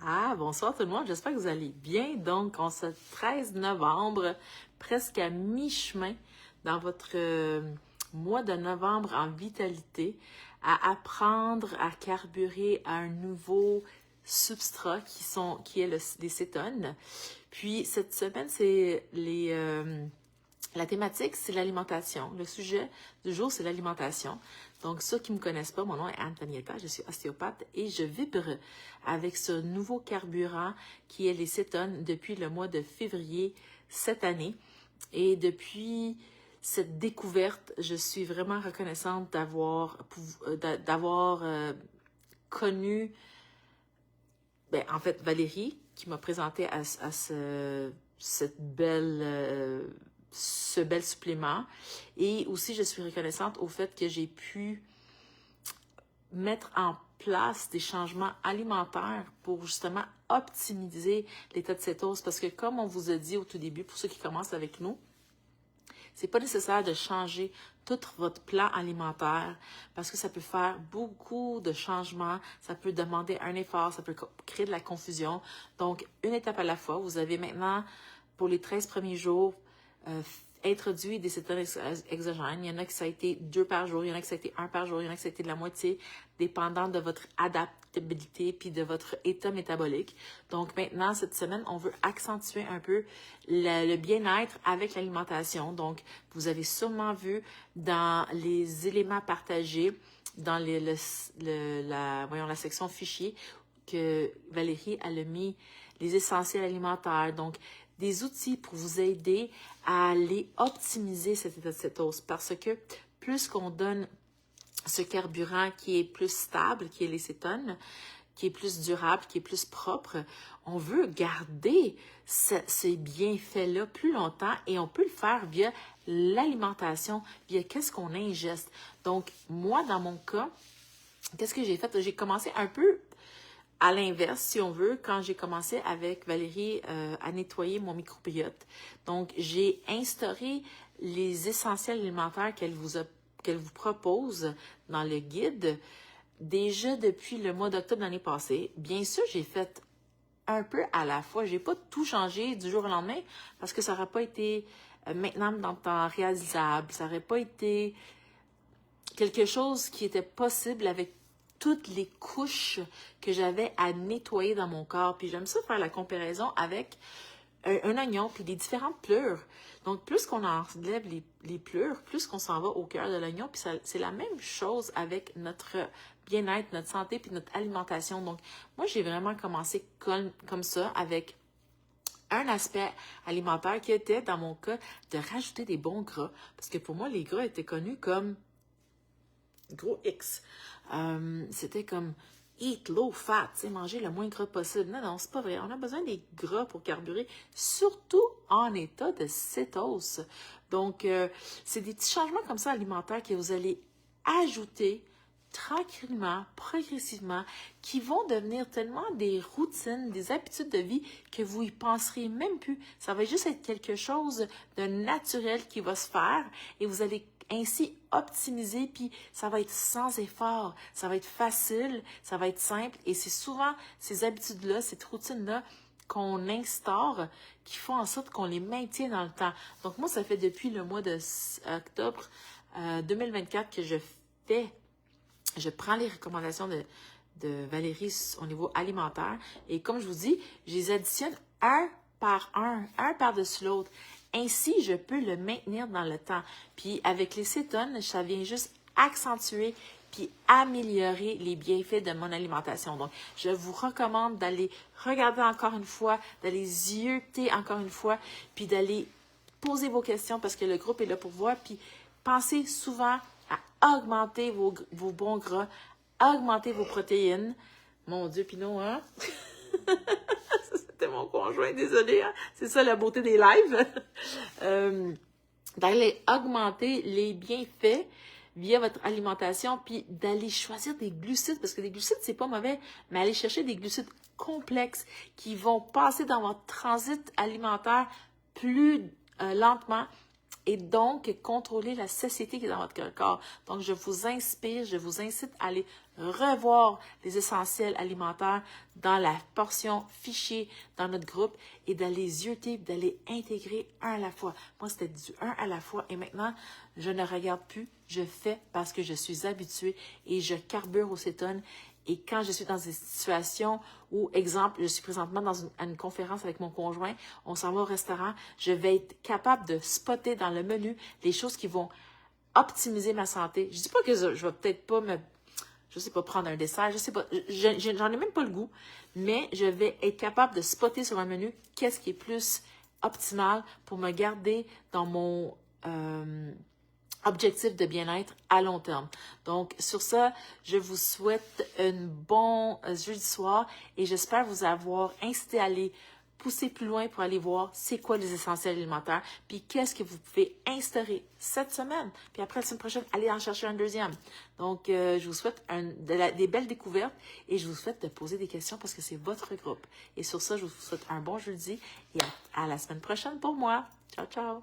Ah, bonsoir tout le monde, j'espère que vous allez bien. Donc, on se 13 novembre, presque à mi-chemin dans votre mois de novembre en vitalité, à apprendre à carburer à un nouveau substrat qui est les cétones. Puis, cette semaine, la thématique, c'est l'alimentation. Le sujet du jour, c'est l'alimentation. Donc, ceux qui ne me connaissent pas, mon nom est Antonietta, je suis ostéopathe et je vibre avec ce nouveau carburant qui est les cétones depuis le mois de février cette année. Et depuis cette découverte, je suis vraiment reconnaissante d'avoir connu, en fait, Valérie, qui m'a présenté à ce bel supplément. Et aussi, je suis reconnaissante au fait que j'ai pu mettre en place des changements alimentaires pour justement optimiser l'état de cétose. Parce que comme on vous a dit au tout début, pour ceux qui commencent avec nous, c'est pas nécessaire de changer tout votre plan alimentaire parce que ça peut faire beaucoup de changements, ça peut demander un effort, ça peut créer de la confusion. Donc, une étape à la fois. Vous avez maintenant, pour les 13 premiers jours, introduit des cétones exogènes. Il y en a qui ça a été 2 par jour, il y en a qui ça a été 1 par jour, il y en a qui ça a été de la moitié, dépendant de votre adaptabilité puis de votre état métabolique. Donc maintenant, cette semaine, on veut accentuer un peu le bien-être avec l'alimentation. Donc, vous avez sûrement vu dans les éléments partagés, dans la section fichier, que Valérie elle a mis les essentiels alimentaires. Donc, des outils pour vous aider à aller optimiser cet état de cétose parce que plus qu'on donne ce carburant qui est plus stable, qui est les cétones, qui est plus durable, qui est plus propre, on veut garder ces bienfaits-là plus longtemps et on peut le faire via l'alimentation, via qu'est-ce qu'on ingeste. Donc, moi, dans mon cas, qu'est-ce que j'ai fait? J'ai commencé un peu à l'inverse, si on veut, quand j'ai commencé avec Valérie à nettoyer mon microbiote. Donc, j'ai instauré les essentiels alimentaires qu'elle vous propose dans le guide déjà depuis le mois d'octobre de l'année passée. Bien sûr, j'ai fait un peu à la fois. J'ai pas tout changé du jour au lendemain parce que ça n'aurait pas été maintenant dans le temps réalisable. Ça n'aurait pas été quelque chose qui était possible avec toutes les couches que j'avais à nettoyer dans mon corps. Puis j'aime ça faire la comparaison avec un oignon puis les différentes plures. Donc, plus qu'on enlève les plures, plus qu'on s'en va au cœur de l'oignon. Puis c'est la même chose avec notre bien-être, notre santé puis notre alimentation. Donc, moi, j'ai vraiment commencé comme ça avec un aspect alimentaire qui était, dans mon cas, de rajouter des bons gras. Parce que pour moi, les gras étaient connus comme gros X. C'était comme eat low fat, manger le moins gras possible. Non, c'est pas vrai. On a besoin des gras pour carburer, surtout en état de cétose. Donc, c'est des petits changements comme ça alimentaires que vous allez ajouter tranquillement, progressivement, qui vont devenir tellement des routines, des habitudes de vie que vous y penserez même plus. Ça va juste être quelque chose de naturel qui va se faire et vous allez ainsi optimiser, puis ça va être sans effort, ça va être facile, ça va être simple et c'est souvent ces habitudes-là, cette routine-là qu'on instaure qui font en sorte qu'on les maintient dans le temps. Donc moi, ça fait depuis le mois d'octobre 2024 que je prends les recommandations de Valérie au niveau alimentaire et comme je vous dis, je les additionne un par-dessus l'autre. Ainsi, je peux le maintenir dans le temps. Puis avec les cétones, ça vient juste accentuer puis améliorer les bienfaits de mon alimentation. Donc, je vous recommande d'aller regarder encore une fois, d'aller zioter encore une fois, puis d'aller poser vos questions parce que le groupe est là pour voir. Puis pensez souvent à augmenter vos bons gras, augmenter vos protéines. Mon Dieu, Pinot, hein? C'était mon conjoint, désolé, hein? C'est ça la beauté des lives. D'aller augmenter les bienfaits via votre alimentation, puis d'aller choisir des glucides, parce que les glucides, c'est pas mauvais, mais aller chercher des glucides complexes qui vont passer dans votre transit alimentaire plus lentement et donc contrôler la satiété qui est dans votre corps. Donc, je vous inspire, je vous incite à aller revoir les essentiels alimentaires dans la portion fichier dans notre groupe et d'aller zioter, d'aller intégrer un à la fois. Moi, c'était du un à la fois et maintenant, je ne regarde plus, je fais parce que je suis habituée et je carbure au cétone. Et quand je suis dans des situations où, exemple, je suis présentement à une conférence avec mon conjoint, on s'en va au restaurant, je vais être capable de spotter dans le menu les choses qui vont optimiser ma santé. Je dis pas que je vais peut-être pas je sais pas, prendre un dessert, je sais pas, j'en ai même pas le goût, mais je vais être capable de spotter sur un menu qu'est-ce qui est plus optimal pour me garder dans mon objectif de bien-être à long terme. Donc, sur ça, je vous souhaite un bon jeudi soir et j'espère vous avoir incité à aller pousser plus loin pour aller voir c'est quoi les essentiels alimentaires, puis qu'est-ce que vous pouvez instaurer cette semaine. Puis après, la semaine prochaine, allez en chercher un deuxième. Donc, je vous souhaite des belles découvertes et je vous souhaite de poser des questions parce que c'est votre groupe. Et sur ça, je vous souhaite un bon jeudi et à la semaine prochaine pour moi. Ciao, ciao!